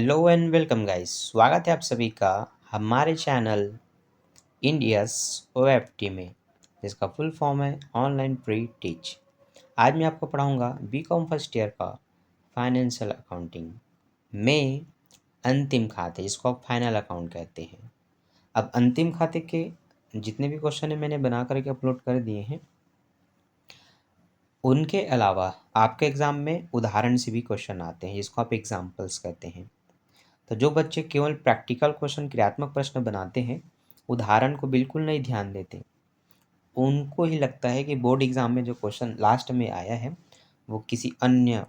Hello and welcome guys, स्वागत है आप सभी का हमारे चैनल इंडियस ओएफटी में, जिसका फुल फॉर्म है ऑनलाइन प्री टीच। आज मैं आपको पढ़ाऊंगा बीकॉम फर्स्ट ईयर का फाइनेंशियल अकाउंटिंग में अंतिम खाते, जिसको आप फाइनल अकाउंट कहते हैं। अब अंतिम खाते के जितने भी क्वेश्चन है मैंने बना करके अपलोड कर दिए हैं। उनके अलावा आपके एग्ज़ाम में उदाहरण से भी क्वेश्चन आते हैं, जिसको आप एग्जाम्पल्स कहते हैं। तो जो बच्चे केवल प्रैक्टिकल क्वेश्चन क्रियात्मक प्रश्न बनाते हैं, उदाहरण को बिल्कुल नहीं ध्यान देते, उनको ही लगता है कि बोर्ड एग्जाम में जो क्वेश्चन लास्ट में आया है वो किसी अन्य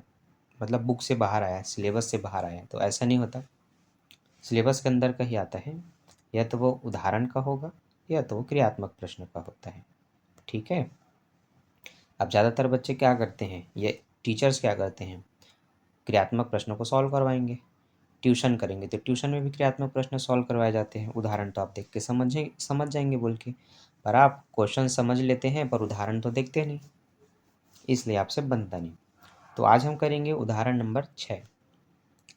मतलब बुक से बाहर आया है, सिलेबस से बाहर आया है। तो ऐसा नहीं होता, सिलेबस के अंदर का ही आता है। या तो वो उदाहरण का होगा या तो वो क्रियात्मक प्रश्न का होता है। ठीक है। अब ज़्यादातर बच्चे क्या करते हैं, ये टीचर्स क्या करते हैं, क्रियात्मक प्रश्नों को सॉल्व करवाएंगे। ट्यूशन करेंगे तो ट्यूशन में भी क्रियात्मक प्रश्न सॉल्व करवाए जाते हैं। उदाहरण तो आप देख के समझ जाएंगे बोल के, पर आप क्वेश्चन समझ लेते हैं पर उदाहरण तो देखते नहीं, इसलिए आपसे बनता नहीं। तो आज हम करेंगे उदाहरण नंबर 6।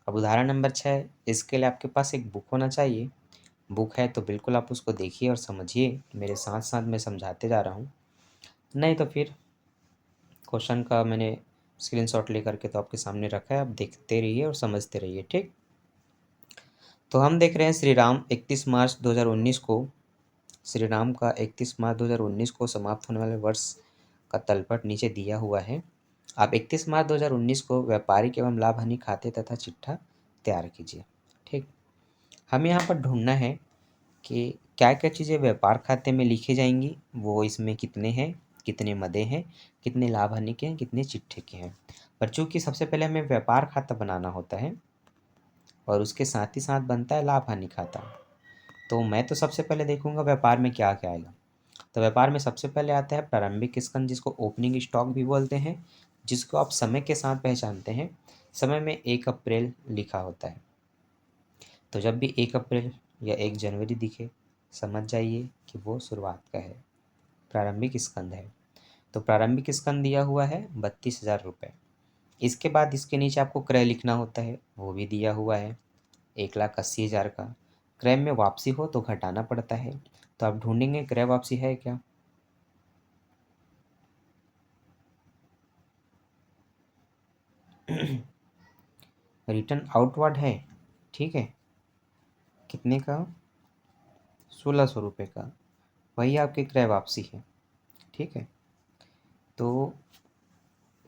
अब उदाहरण नंबर 6, इसके लिए आपके पास एक बुक होना चाहिए। बुक है तो बिल्कुल आप उसको देखिए और समझिए, मेरे साथ साथ मैं समझाते जा रहा हूँ। नहीं तो फिर क्वेश्चन का मैंने स्क्रीनशॉट लेकर के तो आपके सामने रखा है, आप देखते रहिए और समझते रहिए। ठीक। तो हम देख रहे हैं श्री राम 31 मार्च 2019 को, श्री राम का 31 मार्च 2019 को समाप्त होने वाले वर्ष का तलपट नीचे दिया हुआ है। आप 31 मार्च 2019 को व्यापारिक एवं लाभ हानि खाते तथा चिट्ठा तैयार कीजिए। ठीक। हमें यहाँ पर ढूंढना है कि क्या क्या चीज़ें व्यापार खाते में लिखी जाएंगी, वो इसमें कितने हैं, कितने मदे हैं, कितने लाभ हानि के हैं, कितने चिट्ठे के हैं। पर चूँकि सबसे पहले हमें व्यापार खाता बनाना होता है और उसके साथ ही साथ बनता है लाभ हानि खाता, तो मैं तो सबसे पहले देखूंगा व्यापार में क्या क्या आएगा। तो व्यापार में सबसे पहले आता है प्रारंभिक स्कंद, जिसको ओपनिंग स्टॉक भी बोलते हैं, जिसको आप समय के साथ पहचानते हैं। समय में 1 अप्रैल लिखा होता है, तो जब भी 1 अप्रैल या 1 जनवरी दिखे समझ जाइए कि वो शुरुआत का है, प्रारंभिक स्कंद है। तो प्रारंभिक स्कंद दिया हुआ है 32,000 रुपये। इसके बाद इसके नीचे आपको क्रय लिखना होता है, वो भी दिया हुआ है 1,80,000 का। क्रय में वापसी हो तो घटाना पड़ता है, तो आप ढूंढेंगे क्रय वापसी है क्या। रिटर्न आउटवर्ड है, ठीक है, कितने का, 1,600 रुपये का, वही आपकी क्रय वापसी है। ठीक है। तो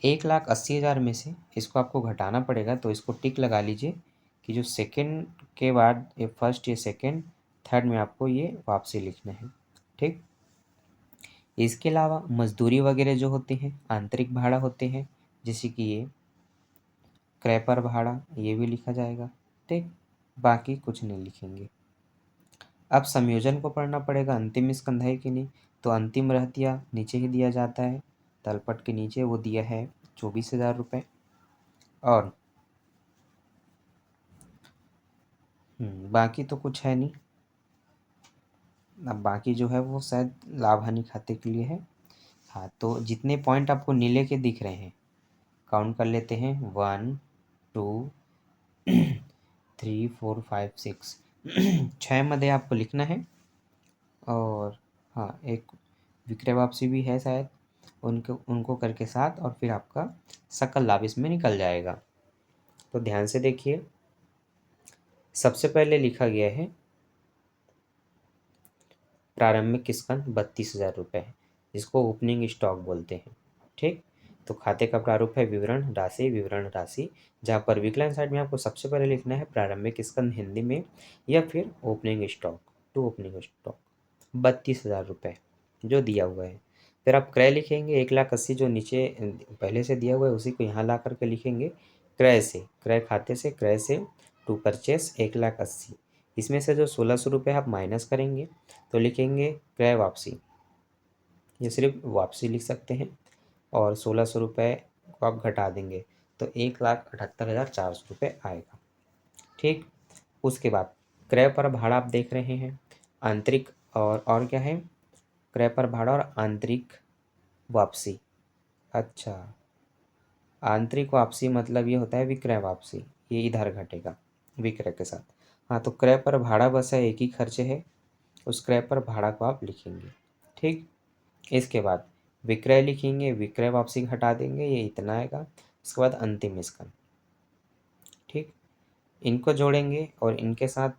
1,80,000 में से इसको आपको घटाना पड़ेगा, तो इसको टिक लगा लीजिए कि जो सेकंड के बाद ये फर्स्ट या सेकंड थर्ड में आपको ये वापसी लिखना है। ठीक। इसके अलावा मजदूरी वगैरह जो होते हैं, आंतरिक भाड़ा होते हैं, जैसे कि ये क्रय पर भाड़ा, ये भी लिखा जाएगा। ठीक। बाकी कुछ नहीं लिखेंगे। अब संयोजन को पढ़ना पड़ेगा, अंतिम स्कंध है कि नहीं, तो अंतिम रहतिया नीचे ही दिया जाता है, तलपट के नीचे वो दिया है 24,000 रुपये। और बाकी तो कुछ है नहीं। अब बाकी जो है वो शायद लाभ हानि खाते के लिए है। हाँ, तो जितने पॉइंट आपको नीले के दिख रहे हैं काउंट कर लेते हैं, 1 2 3 4 5 6 6 मदे आपको लिखना है। और हाँ, एक विक्रय वापसी भी है शायद, उनको उनको करके साथ, और फिर आपका सकल लाभ इसमें निकल जाएगा। तो ध्यान से देखिए, सबसे पहले लिखा गया है प्रारंभिक स्कंद 32,000 रुपये है, जिसको ओपनिंग स्टॉक बोलते हैं। ठीक। तो खाते का प्रारूप है विवरण राशि, जहाँ पर विकलन साइड में आपको सबसे पहले लिखना है प्रारंभिक स्कंद हिंदी में, या फिर opening stock to opening stock 32,000 रुपये जो दिया हुआ है। फिर आप क्रय लिखेंगे 1,80,000, जो नीचे पहले से दिया हुआ है उसी को यहाँ ला करके लिखेंगे। क्रय से, क्रय खाते से, क्रय से टू परचेस 1,80,000, इसमें से जो 1,600 रुपये आप माइनस करेंगे तो लिखेंगे क्रय वापसी, ये सिर्फ वापसी लिख सकते हैं, और 1,600 रुपये को आप घटा देंगे तो 1,78,400 रुपये आएगा। ठीक। उसके बाद क्रय पर भाड़ा आप देख रहे हैं, आंतरिक और क्या है, क्रय पर भाड़ा और आंतरिक वापसी। अच्छा, आंतरिक वापसी मतलब ये होता है विक्रय वापसी, ये इधर घटेगा। विक्रय के साथ। हाँ, तो क्रय पर भाड़ा बस है, एक ही खर्च है, उस क्रय पर भाड़ा को आप लिखेंगे। ठीक, इसके बाद विक्रय लिखेंगे, विक्रय वापसी घटा देंगे, ये इतना आएगा। इसके बाद अंतिम स्कंद। ठीक, इनको जोड़ेंगे और इनके साथ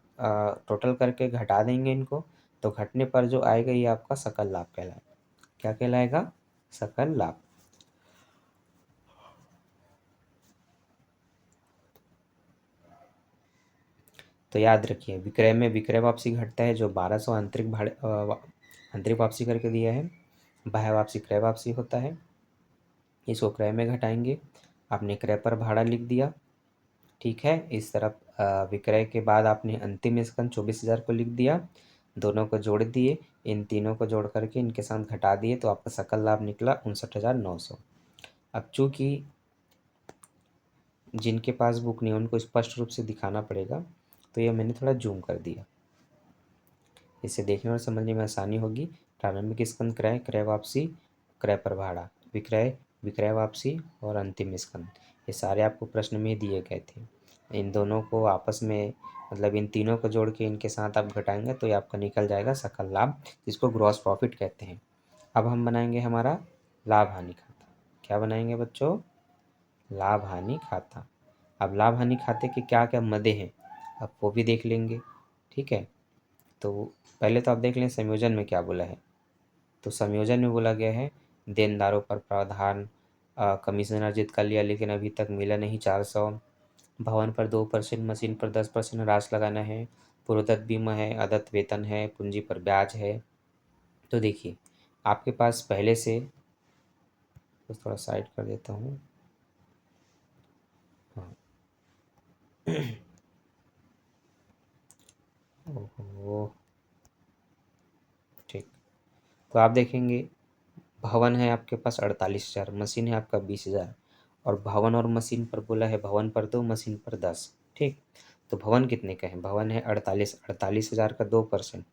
टोटल करके घटा देंगे इनको, तो घटने पर जो आएगा ये आपका सकल लाभ कहलाएगा। क्या कहलाएगा? सकल लाभ। तो याद रखिए, विक्रय में विक्रय वापसी घटता है, जो 1200 आंतरिक भाड़े आंतरिक वापसी करके दिया है। बाह्य वापसी क्रय वापसी होता है, इसको क्रय में घटाएंगे। आपने क्रय पर भाड़ा लिख दिया। ठीक है, इस तरफ विक्रय के बाद आपने अंतिम स्कंद 24,000 को लिख दिया, दोनों को जोड़ दिए, इन तीनों को जोड़ करके इनके साथ घटा दिए, तो आपका सकल लाभ निकला 59,900। अब चूंकि जिनके पास बुक नहीं है उनको स्पष्ट रूप से दिखाना पड़ेगा, तो ये मैंने थोड़ा जूम कर दिया, इससे देखने और समझने में आसानी होगी। प्रारंभिक स्कंद क्रय, क्रय वापसी, क्रय पर भाड़ा, विक्रय, विक्रय वापसी और अंतिम स्कंद, ये सारे आपको प्रश्न में दिए गए थे। इन दोनों को आपस में, मतलब इन तीनों को जोड़ के इनके साथ आप घटाएंगे तो ये आपका निकल जाएगा सकल लाभ, जिसको ग्रॉस प्रॉफिट कहते हैं। अब हम बनाएंगे हमारा लाभ हानि खाता। क्या बनाएंगे बच्चों? लाभ हानि खाता। अब लाभ हानि खाते के क्या क्या मदे हैं, अब वो भी देख लेंगे। ठीक है, तो पहले तो आप देख लें संयोजन में क्या बोला है। तो संयोजन में बोला गया है, देनदारों पर प्रावधान, कमीशन अर्जित कर लिया लेकिन अभी तक मिला नहीं 400, भवन पर 2%, मशीन पर 10% राशि लगाना है, पूर्वदत्त बीमा है, अदत्त वेतन है, पूंजी पर ब्याज है। तो देखिए आपके पास पहले से, तो थोड़ा साइड कर देता हूँ। हाँ ओहो, ठीक, तो आप देखेंगे भवन है आपके पास 48,000, मशीन है आपका 20,000, और भवन और मशीन पर बोला है भवन पर 2, मशीन पर 10। ठीक, तो भवन कितने का है? भवन है 48,000 का 2%,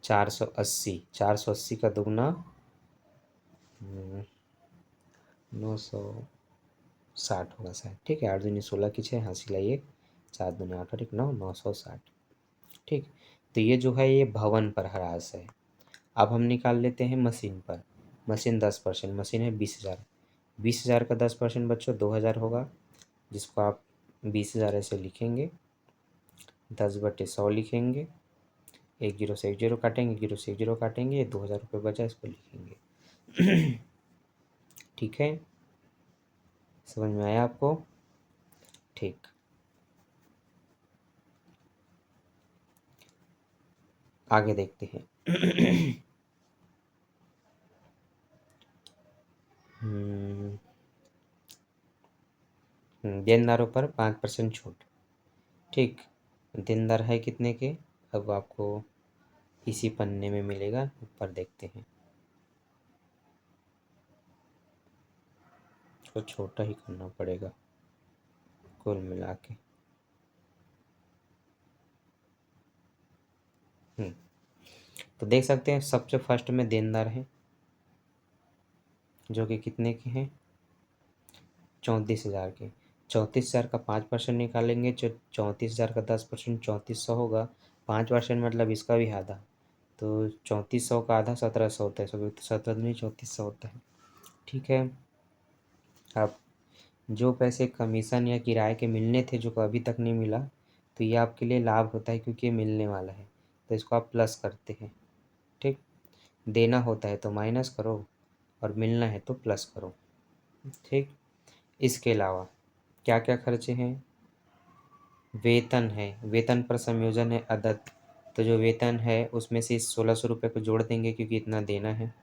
480, 480 का दुगना 960 होगा शायद। ठीक है, 8 दूनी 16 की 6, हाँ सिलाई 1, 4 दूनी 8 और 1 9, 960। ठीक, तो ये जो है ये भवन पर ह्रास है। अब हम निकाल लेते हैं मशीन पर। मशीन 10%, मशीन है 20,000, 20,000 का 10% बच्चों 2,000 होगा, जिसको आप 20,000 ऐसे लिखेंगे, 10/100 लिखेंगे, एक जीरो से एक जीरो काटेंगे, एक जीरो से एक जीरो काटेंगे, ये 2,000 रुपये बचा, इसको लिखेंगे। ठीक है, समझ में आया आपको? ठीक, आगे देखते हैं। देनदारों पर 5% छूट। ठीक, देनदार है कितने के, अब आपको इसी पन्ने में मिलेगा, ऊपर देखते हैं, तो छोटा ही करना पड़ेगा कुल मिला के। तो देख सकते हैं सबसे फर्स्ट में देनदार हैं, जो कि कितने के हैं? 34,000 के। 34,000 का 5% निकालेंगे, 34,000 का 10%, 3400 होगा। 5% मतलब इसका भी आधा, तो 3400 का आधा 1700 होता है, सब 17 दूनी 3400 होता है। ठीक है, अब जो पैसे कमीशन या किराए के मिलने थे जो को अभी तक नहीं मिला, तो ये आपके लिए लाभ होता है क्योंकि ये मिलने वाला है, तो इसको आप प्लस करते हैं। ठीक, देना होता है तो माइनस करो और मिलना है तो प्लस करो। ठीक, इसके अलावा क्या क्या खर्चे हैं? वेतन है, वेतन पर संयोजन है अदत्त, तो जो वेतन है उसमें से 1,600 रुपये को जोड़ देंगे क्योंकि इतना देना है।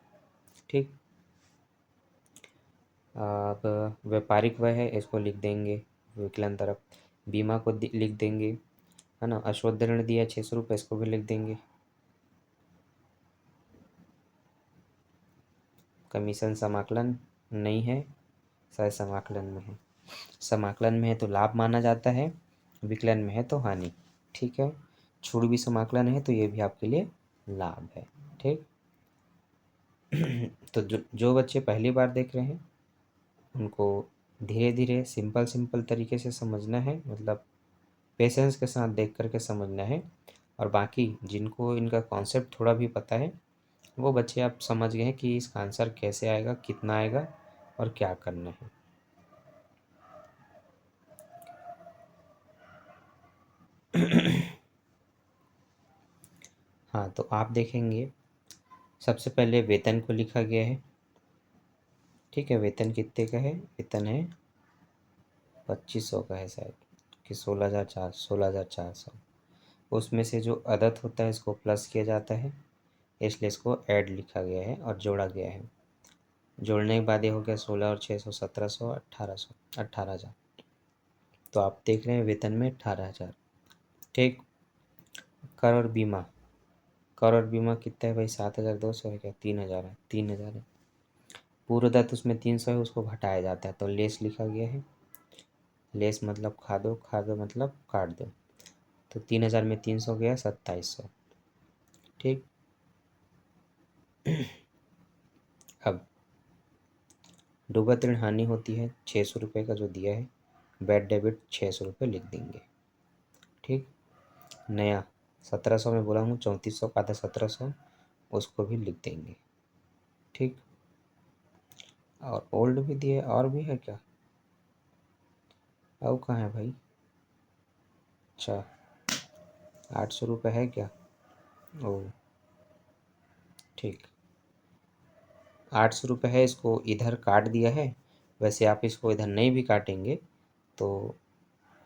ठीक, अब व्यापारिक वह है, इसको लिख देंगे विकलन तरफ, बीमा को लिख देंगे, है ना, अश्वत्थ ऋण दिया 600 रुपये, इसको भी लिख देंगे, कमीशन समाकलन नहीं है, शायद समाकलन में है, समाकलन में है तो लाभ माना जाता है, विकलन में है तो हानि। ठीक है, छूट भी समाकलन है तो ये भी आपके लिए लाभ है। ठीक, तो जो बच्चे पहली बार देख रहे हैं उनको धीरे धीरे सिंपल सिंपल तरीके से समझना है, मतलब पेशेंस के साथ देख कर के समझना है। और बाकी जिनको इनका कॉन्सेप्ट थोड़ा भी पता है वो बच्चे आप समझ गए हैं कि इसका आंसर कैसे आएगा, कितना आएगा और क्या करना है। हाँ, तो आप देखेंगे सबसे पहले वेतन को लिखा गया है। ठीक है, वेतन कितने का है? वेतन है 2500 का है शायद, कि 16,400। उसमें से जो अदद होता है इसको प्लस किया जाता है, इसलिए इसको ऐड लिखा गया है और जोड़ा गया है। जोड़ने के बाद ये हो गया 16 और 600 1700 1800 18,000। तो आप देख रहे हैं वेतन में 18,000। ठीक। कर और बीमा, कर और बीमा कितना है भाई? 7,200 है क्या? 3,000 है, 3,000 है। पूर्वदत्त उसमें 300 है, उसको घटाया जाता है तो लेस लिखा गया है। लेस मतलब खा दो, खा दो मतलब काट दो। तो 3,000 में 300 गया 2700। ठीक। अब डूबत ऋण हानि होती है 600 रुपये का जो दिया है, बैड डेबिट 600 रुपये लिख देंगे। ठीक। नया 1700 में बोला हूँ, 3400 का था 1700, उसको भी लिख देंगे। ठीक। और ओल्ड भी दिए, और भी है क्या? अब कहाँ है भाई? अच्छा, 800 रुपये है क्या? ओ ठीक, 800 रुपये है, इसको इधर काट दिया है। वैसे आप इसको इधर नहीं भी काटेंगे तो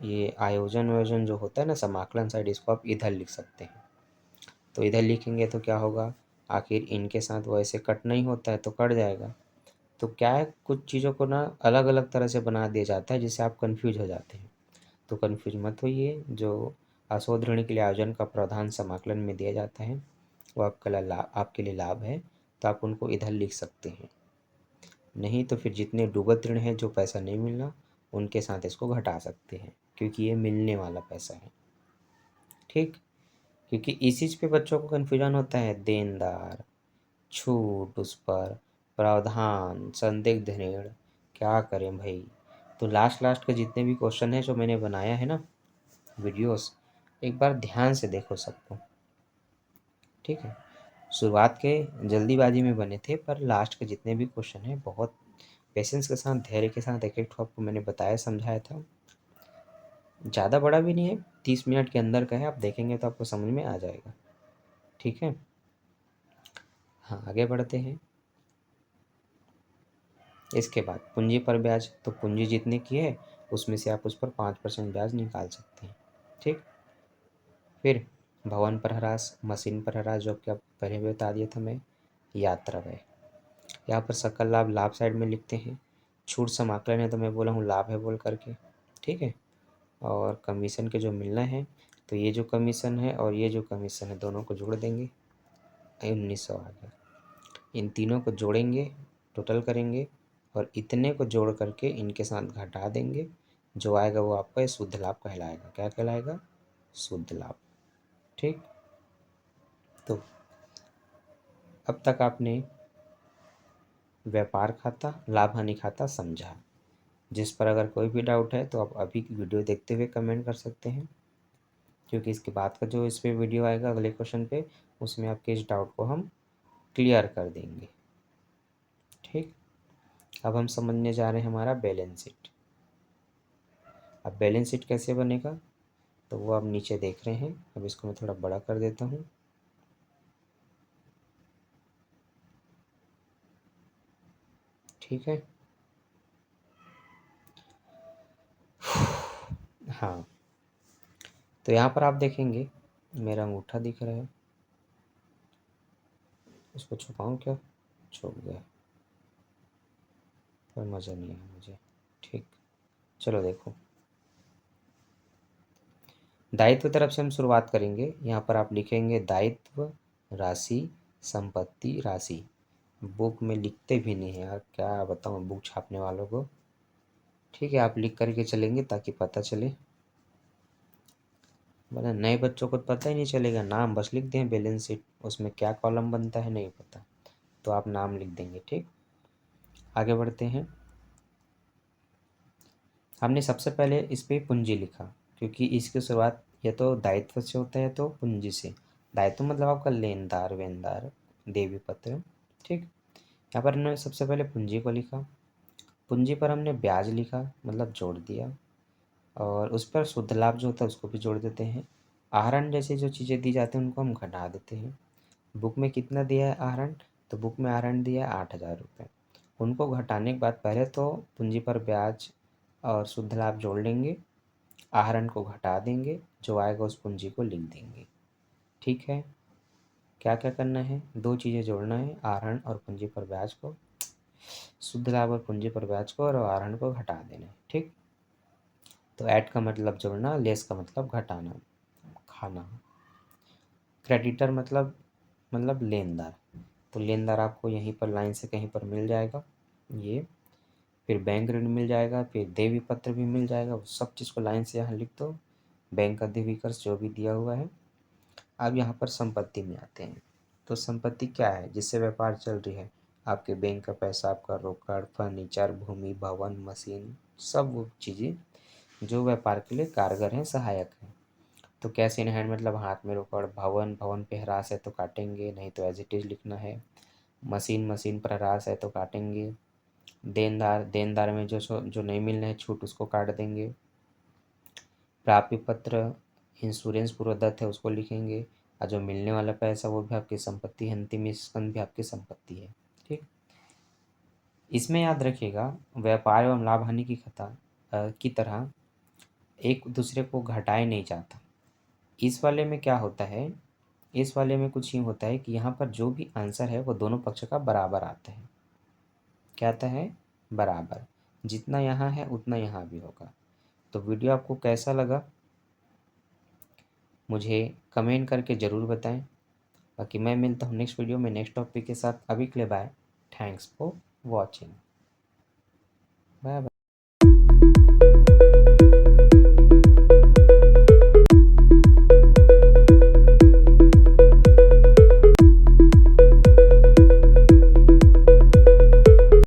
ये आयोजन वायोजन जो होता है ना, समाकलन साइड, इसको आप इधर लिख सकते हैं। तो इधर लिखेंगे तो क्या होगा? आखिर इनके साथ वैसे कट नहीं होता है तो कट जाएगा। तो क्या है, कुछ चीज़ों को ना अलग अलग तरह से बना दिया जाता है जिससे आप कन्फ्यूज हो जाते हैं। तो कन्फ्यूज मत होइए। जो अशोध ऋण के लिए आयोजन का प्रावधान समाकलन में दिया जाता है वो आपके लिए लाभ है, तो आप उनको इधर लिख सकते हैं। नहीं तो फिर जितने डूबत ऋण हैं जो पैसा नहीं मिलना, उनके साथ इसको घटा सकते हैं क्योंकि ये मिलने वाला पैसा है। ठीक। क्योंकि इस चीज़ पे बच्चों को कन्फ्यूजन होता है, देनदार, छूट उस पर, प्रावधान, संदिग्ध ऋण, क्या करें भाई? तो लास्ट लास्ट के जितने भी क्वेश्चन हैं जो मैंने बनाया है ना वीडियोस, एक बार ध्यान से देखो सबको। ठीक है। शुरुआत के जल्दीबाजी में बने थे, पर लास्ट के जितने भी क्वेश्चन हैं बहुत पेशेंस के साथ, धैर्य के साथ एक एक ठो आपको मैंने बताया, समझाया था। ज़्यादा बड़ा भी नहीं है, 30 मिनट के अंदर का है, आप देखेंगे तो आपको समझ में आ जाएगा। ठीक है। हाँ, आगे बढ़ते हैं। इसके बाद पूंजी पर ब्याज, तो पूंजी जितने की है उसमें से आप उस पर 5% ब्याज निकाल सकते हैं। ठीक। फिर भवन पर ह्रास, मशीन पर ह्रास, जो कि आप पहले भी बता दिया था मैं। यात्रा व्यय, यहाँ पर सकल लाभ लाभ साइड में लिखते हैं। छूट समाकलन है तो मैं बोला हूँ लाभ है बोल करके। ठीक है। और कमीशन के जो मिलना है, तो ये जो कमीशन है और ये जो कमीशन है दोनों को जोड़ देंगे, 1900 आ गया। इन तीनों को जोड़ेंगे, टोटल करेंगे और इतने को जोड़ करके इनके साथ घटा देंगे। जो आएगा वो आपका ये शुद्ध लाभ कहलाएगा। क्या कहलाएगा? शुद्ध लाभ। ठीक। तो अब तक आपने व्यापार खाता, लाभ हानि खाता समझा। जिस पर अगर कोई भी डाउट है तो आप अभी की वीडियो देखते हुए कमेंट कर सकते हैं, क्योंकि इसके बाद का जो इस पे वीडियो आएगा अगले क्वेश्चन पे, उसमें आपके इस डाउट को हम क्लियर कर देंगे। ठीक। अब हम समझने जा रहे हैं हमारा बैलेंस शीट। अब बैलेंस शीट कैसे बनेगा तो वो आप नीचे देख रहे हैं। अब इसको मैं थोड़ा बड़ा कर देता हूँ। ठीक है। हाँ, तो यहाँ पर आप देखेंगे मेरा अंगूठा दिख रहा है, इसको छुपाऊँ क्या? छुप गया, पर मज़ा नहीं आया मुझे। ठीक। चलो देखो, दायित्व तरफ से हम शुरुआत करेंगे। यहाँ पर आप लिखेंगे दायित्व राशि, संपत्ति राशि। बुक में लिखते भी नहीं है यार, क्या बताऊँ बुक छापने वालों को। ठीक है, आप लिख करके चलेंगे ताकि पता चले, वरना नए बच्चों को पता ही नहीं चलेगा। नाम बस लिख दें बैलेंस शीट, उसमें क्या कॉलम बनता है नहीं पता। तो आप नाम लिख देंगे। ठीक, आगे बढ़ते हैं। हमने सबसे पहले इस पे पूंजी लिखा, क्योंकि इसकी शुरुआत या तो दायित्व से होता है तो पूंजी से। दायित्व मतलब आपका लेनदार वेनदार देवी पत्र। ठीक, यहाँ पर हमने सबसे पहले पूंजी को लिखा, पूंजी पर हमने ब्याज लिखा मतलब जोड़ दिया, और उस पर शुद्ध लाभ जो होता है उसको भी जोड़ देते हैं। आहरण जैसे जो चीज़ें दी जाती हैं उनको हम घटा देते हैं। बुक में कितना दिया है आहरण, तो बुक में आहरण दिया है 8,000 रुपये। उनको घटाने के बाद पहले तो पूंजी पर ब्याज और शुद्ध लाभ जोड़ लेंगे, आहरण को घटा देंगे, जो आएगा उस पूंजी को लिख देंगे। ठीक है, क्या क्या करना है, दो चीज़ें जोड़ना है, आहरण और पूंजी पर ब्याज को, शुद्ध लाभ और पूंजी पर ब्याज को, और आहरण को घटा देना है। ठीक, तो ऐड का मतलब जोड़ना, लेस का मतलब घटाना, खाना। क्रेडिटर मतलब लेनदार, तो लेनदार आपको यहीं पर लाइन से कहीं पर मिल जाएगा ये। फिर बैंक ऋण मिल जाएगा, फिर देवी पत्र भी मिल जाएगा, वो सब चीज़ को लाइन से यहाँ लिख दो, बैंक अधिविकर्ष जो भी दिया हुआ है। अब यहाँ पर संपत्ति में आते हैं। तो संपत्ति क्या है, जिससे व्यापार चल रही है, आपके बैंक का पैसा, आपका रोकड़, फर्नीचर, भूमि, भवन, मशीन, सब वो चीज़ें जो व्यापार के लिए कारगर हैं, सहायक हैं। तो कैश इन हैंड मतलब हाथ में रोकड़, भवन भवन पे ह्रास है तो काटेंगे, नहीं तो एज इट इज लिखना है। मशीन मशीन पर ह्रास है तो काटेंगे। देनदार देनदार में जो नहीं मिलना है छूट उसको काट देंगे। प्राप्य पत्र इंश्योरेंस पूर्वदत्त है उसको लिखेंगे, और जो मिलने वाला पैसा वो भी आपकी संपत्ति है, अंतिम स्कंद भी आपकी संपत्ति है। ठीक, इसमें याद रखिएगा व्यापार एवं लाभ हानि की तरह एक दूसरे को घटाए नहीं जाता। इस वाले में क्या होता है, इस वाले में कुछ यूँ होता है कि यहाँ पर जो भी आंसर है वो दोनों पक्ष का बराबर आता है। क्या आता है, बराबर, जितना यहाँ है उतना यहाँ भी होगा। तो वीडियो आपको कैसा लगा मुझे कमेंट करके ज़रूर बताएं। बाकी मैं मिलता हूँ नेक्स्ट वीडियो में नेक्स्ट टॉपिक के साथ। अभी के लिए bye, thanks for watching, bye bye.